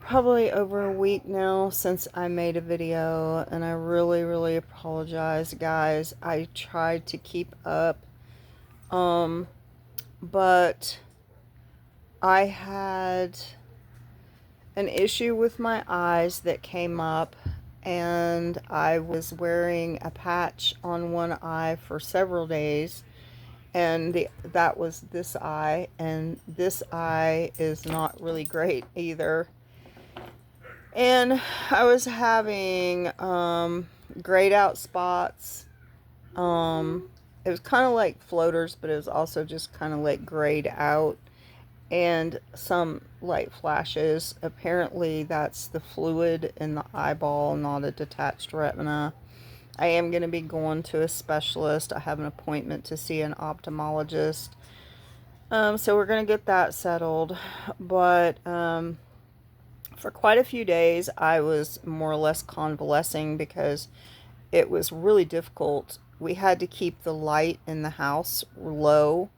probably over a week now since I made a video, and I really, really apologize, guys. I tried to keep up, um, but I had an issue with my eyes that came up, and I was wearing a patch on one eye for several days, and that was this eye, and this eye is not really great either. And I was having grayed out spots. It was kind of like floaters, but it was also just kind of like grayed out, and some light flashes. Apparently, that's the fluid in the eyeball, not a detached retina. I am going to be going to a specialist. I have an appointment to see an ophthalmologist. So we're going to get that settled. But for quite a few days, I was more or less convalescing because it was really difficult. We had to keep the light in the house low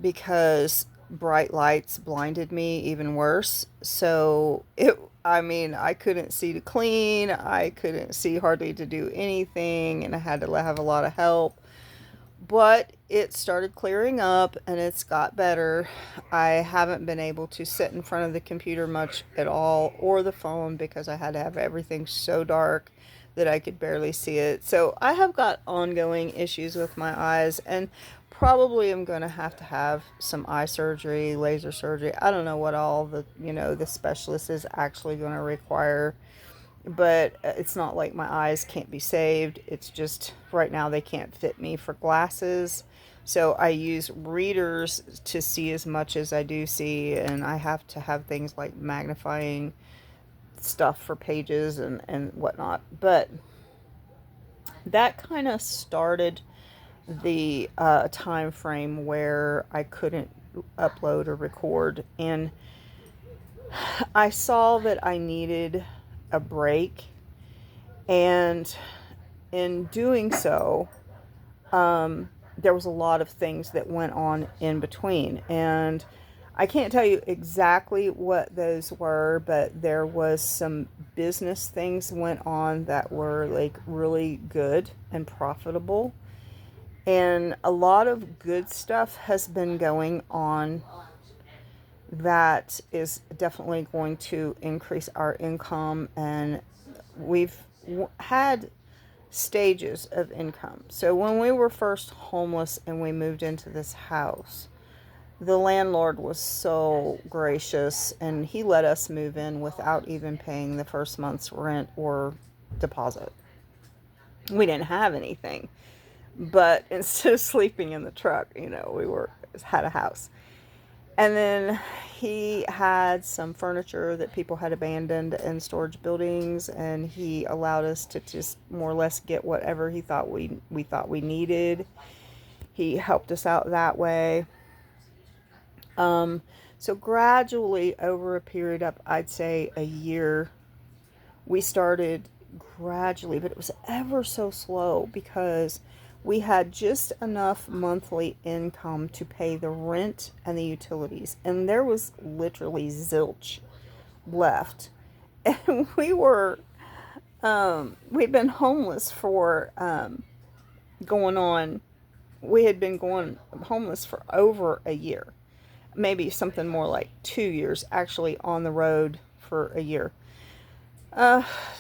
because bright lights blinded me even worse. So I couldn't see to clean. I couldn't see hardly to do anything, and I had to have a lot of help. But it started clearing up and it's got better. I haven't been able to sit in front of the computer much at all, or the phone, because I had to have everything so dark that I could barely see it. So I have got ongoing issues with my eyes, and probably am going to have some eye surgery, laser surgery. I don't know what all the specialist is actually going to require, but it's not like my eyes can't be saved. It's just right now they can't fit me for glasses. So I use readers to see as much as I do see, and I have to have things like magnifying stuff for pages and whatnot. But that kind of started the time frame where I couldn't upload or record, and I saw that I needed a break, and in doing so, there was a lot of things that went on in between, and I can't tell you exactly what those were, but there was some business things went on that were like really good and profitable, and a lot of good stuff has been going on that is definitely going to increase our income. And we've had stages of income. So when we were first homeless and we moved into this house, the landlord was so gracious, and he let us move in without even paying the first month's rent or deposit. We didn't have anything, but instead of sleeping in the truck, we had a house. And then he had some furniture that people had abandoned in storage buildings, and he allowed us to just more or less get whatever he thought we thought we needed. He helped us out that way. So gradually, over a period of, I'd say, a year, we started gradually, but it was ever so slow because we had just enough monthly income to pay the rent and the utilities, and there was literally zilch left. And we'd been homeless for going on, we had been going homeless for over a year, maybe something more like 2 years, actually on the road for a year.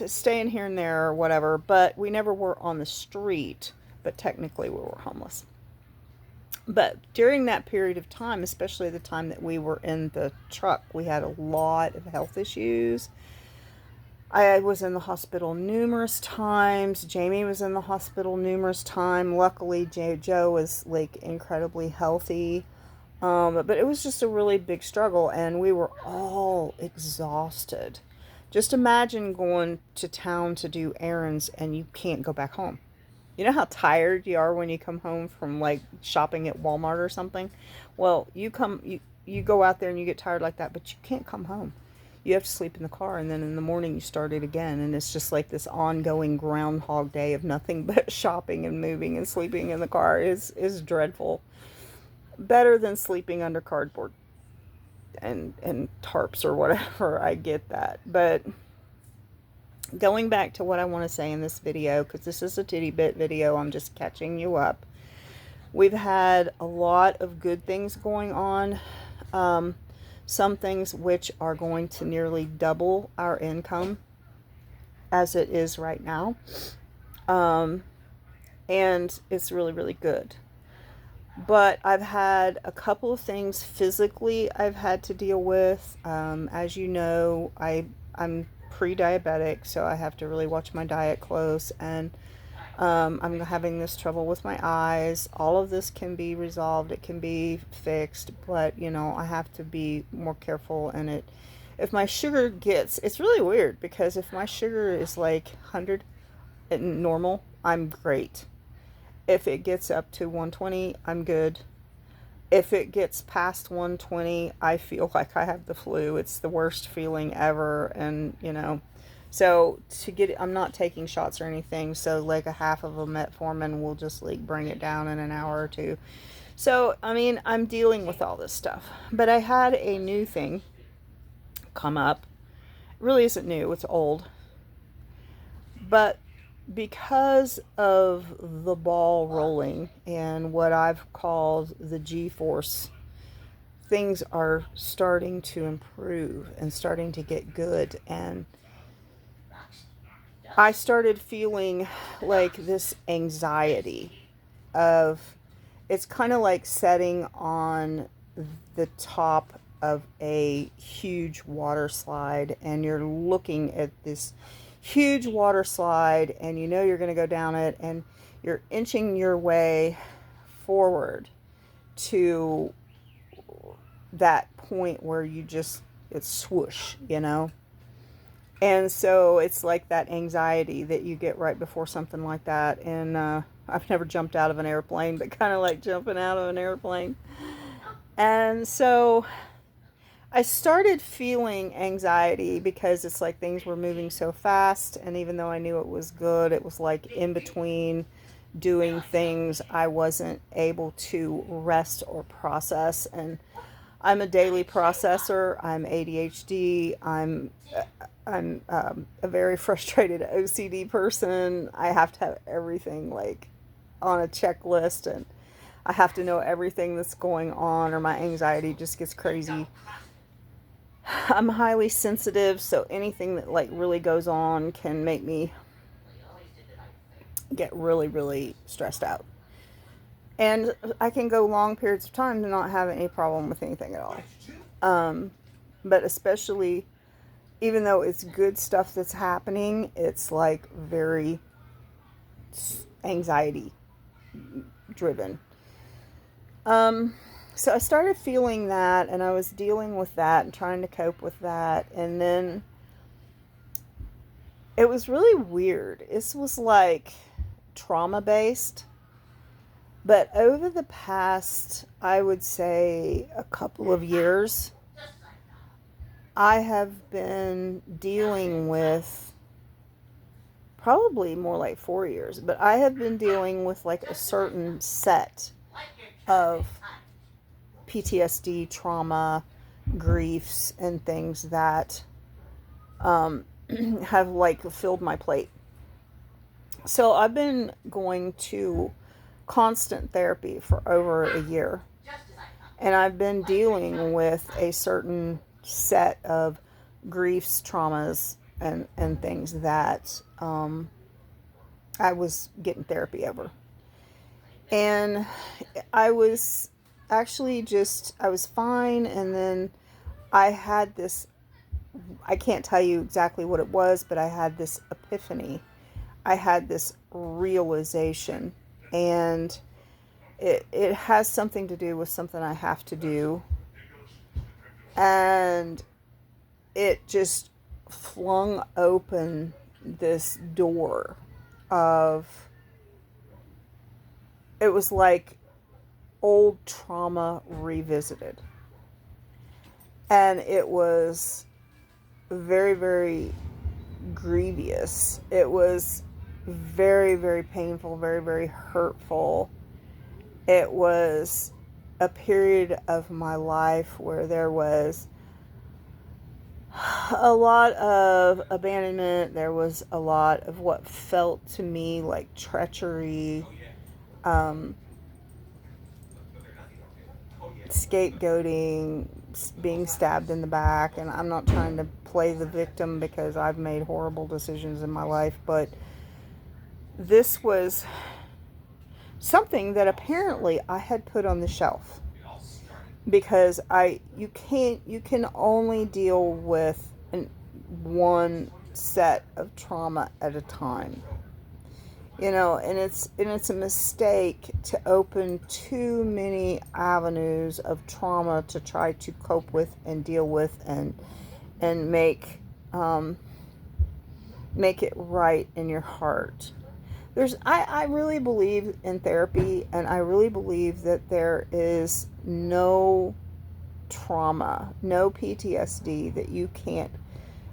Staying here and there or whatever, but we never were on the street, but technically we were homeless. But during that period of time, especially the time that we were in the truck, we had a lot of health issues. I was in the hospital numerous times. Jamie was in the hospital numerous times. Luckily, Joe was like incredibly healthy. But it was just a really big struggle, and we were all exhausted. Just imagine going to town to do errands and you can't go back home. You know how tired you are when you come home from like shopping at Walmart or something? Well, you go out there and you get tired like that, but you can't come home. You have to sleep in the car, and then in the morning you start it again, and it's just like this ongoing groundhog day of nothing but shopping and moving and sleeping in the car is dreadful. Better than sleeping under cardboard. and tarps or whatever. I get that. But going back to what I want to say in this video, because this is a titty bit video, I'm just catching you up. We've had a lot of good things going on. Some things which are going to nearly double our income as it is right now. And it's really, really good. But I've had a couple of things physically I've had to deal with. As you know, I'm pre-diabetic, so I have to really watch my diet close. And I'm having this trouble with my eyes. All of this can be resolved. It can be fixed. But, you know, I have to be more careful. And if my sugar gets... It's really weird, because if my sugar is like 100 and normal, I'm great. If it gets up to 120, I'm good. If it gets past 120, I feel like I have the flu. It's the worst feeling ever. And, you know, so I'm not taking shots or anything. So like a half of a metformin will just like bring it down in an hour or two. So, I mean, I'm dealing with all this stuff. But I had a new thing come up. It really isn't new. It's old. But because of the ball rolling and what I've called the G-force, things are starting to improve and starting to get good. And I started feeling like this anxiety of, it's kind of like sitting on the top of a huge water slide, and you're looking at this huge water slide, and you know you're going to go down it, and you're inching your way forward to that point where you just, it's swoosh, you know. And so it's like that anxiety that you get right before something like that. And I've never jumped out of an airplane, but kind of like jumping out of an airplane. And so I started feeling anxiety because it's like things were moving so fast, and even though I knew it was good, it was like in between doing things I wasn't able to rest or process. And I'm a daily processor. I'm ADHD. I'm a very frustrated OCD person. I have to have everything like on a checklist, and I have to know everything that's going on, or my anxiety just gets crazy. I'm highly sensitive, so anything that like really goes on can make me get really, really stressed out. And I can go long periods of time to not have any problem with anything at all. But especially, even though it's good stuff that's happening, it's like very anxiety driven. So I started feeling that, and I was dealing with that and trying to cope with that. And then it was really weird. This was like trauma based. But over the past, I would say, a couple of years, I have been dealing with, probably more like 4 years, but I have been dealing with like a certain set of PTSD, trauma, griefs, and things that have like filled my plate. So I've been going to constant therapy for over a year, and I've been dealing with a certain set of griefs, traumas, and things that I was getting therapy over. And I was actually I was fine, and then I had this, I can't tell you exactly what it was, but I had this epiphany. I had this realization, and it has something to do with something I have to do. And it just flung open this door of, it was like old trauma revisited. And it was very, very grievous. It was very, very painful, very, very hurtful. It was a period of my life where there was a lot of abandonment. There was a lot of what felt to me like treachery, um, scapegoating, being stabbed in the back. And I'm not trying to play the victim because I've made horrible decisions in my life, but this was something that apparently I had put on the shelf because you can only deal with one set of trauma at a time, and it's a mistake to open too many avenues of trauma to try to cope with and deal with and make it right in your heart. I really believe in therapy, and I really believe that there is no trauma, no PTSD that you can't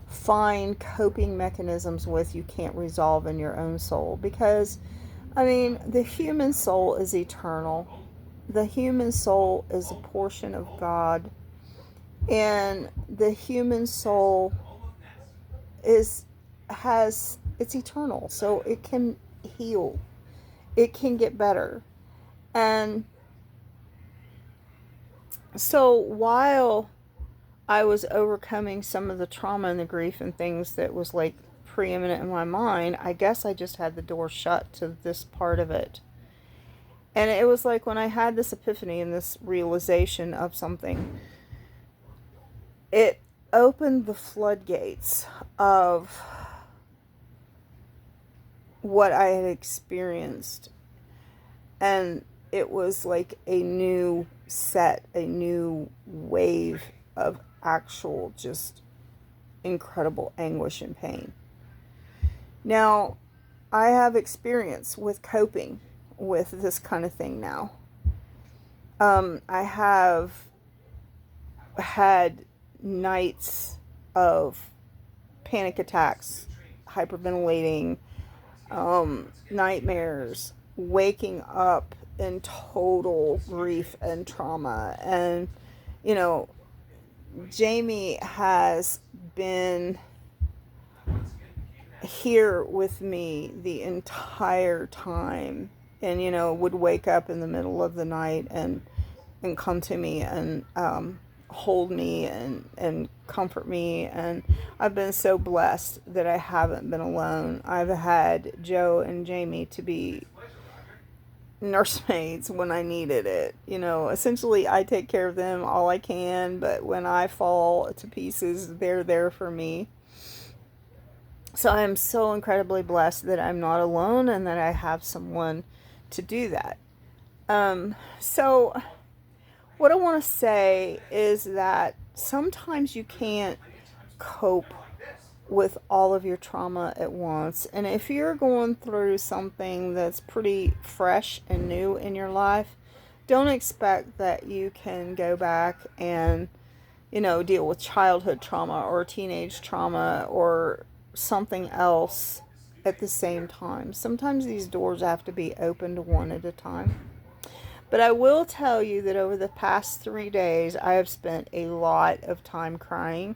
find coping mechanisms with, you can't resolve in your own soul. Because, I mean, the human soul is eternal. The human soul is a portion of God. And the human soul it's eternal. So it can heal. It can get better. And so while I was overcoming some of the trauma and the grief and things that was like preeminent in my mind, I guess I just had the door shut to this part of it. And it was like when I had this epiphany and this realization of something, it opened the floodgates of what I had experienced. And it was like a new a new wave of actual just incredible anguish and pain. Now, I have experience with coping with this kind of thing now. I have had nights of panic attacks, hyperventilating, nightmares, waking up in total grief and trauma. And, Jamie has been here with me the entire time, and would wake up in the middle of the night and come to me and hold me and comfort me. And I've been so blessed that I haven't been alone. I've had Joe and Jamie to be nursemaids when I needed it. Essentially I take care of them all I can, but when I fall to pieces, they're there for me. So I am so incredibly blessed that I'm not alone and that I have someone to do that. So what I want to say is that sometimes you can't cope with all of your trauma at once. And if you're going through something that's pretty fresh and new in your life, don't expect that you can go back and, deal with childhood trauma or teenage trauma or something else at the same time. Sometimes these doors have to be opened one at a time. But I will tell you that over the past 3 days, I have spent a lot of time crying,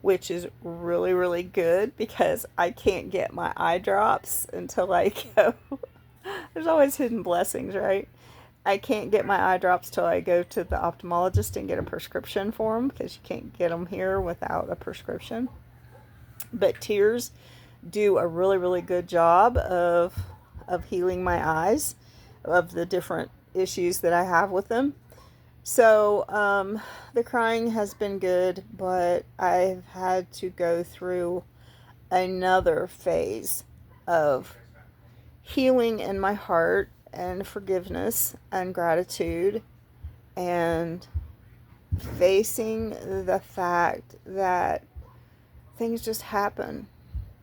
which is really, really good because I can't get my eye drops until I go. There's always hidden blessings, right? I can't get my eye drops till I go to the ophthalmologist and get a prescription for them, because you can't get them here without a prescription. But tears do a really, really good job of healing my eyes, of the different issues that I have with them. So the crying has been good, but I've had to go through another phase of healing in my heart and forgiveness and gratitude and facing the fact that things just happen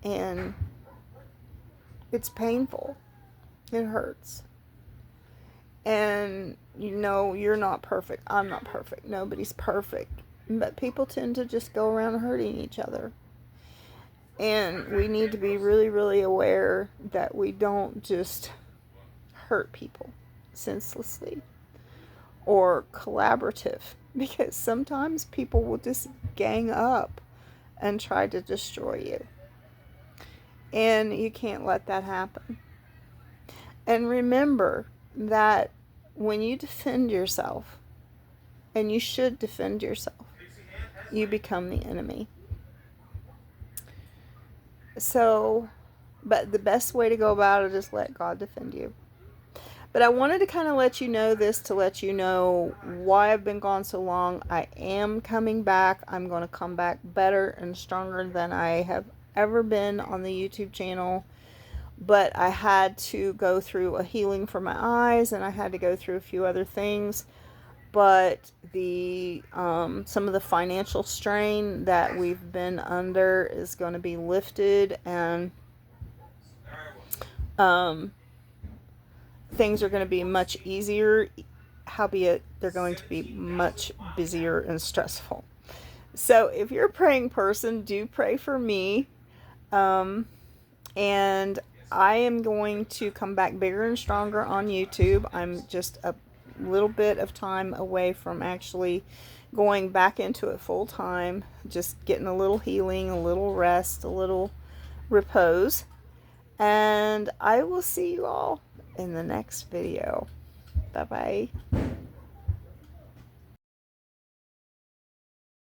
and it's painful. It hurts. And you're not perfect. I'm not perfect. Nobody's perfect. But people tend to just go around hurting each other. And we need to be really, really aware that we don't just hurt people senselessly. or collaborative, because sometimes people will just gang up and try to destroy you. And you can't let that happen. And remember that when you defend yourself, and you should defend yourself, you become the enemy. So, but the best way to go about it is let God defend you. But I wanted to kind of let you know this, to let you know why I've been gone so long. I am coming back. I'm going to come back better and stronger than I have ever been on the YouTube channel. But I had to go through a healing for my eyes, and I had to go through a few other things. But the some of the financial strain that we've been under is going to be lifted, and things are going to be much easier. Howbeit, they're going to be much busier and stressful. So if you're a praying person, do pray for me. And I am going to come back bigger and stronger on YouTube. I'm just a little bit of time away from actually going back into it full time. Just getting a little healing, a little rest, a little repose. And I will see you all in the next video. Bye-bye.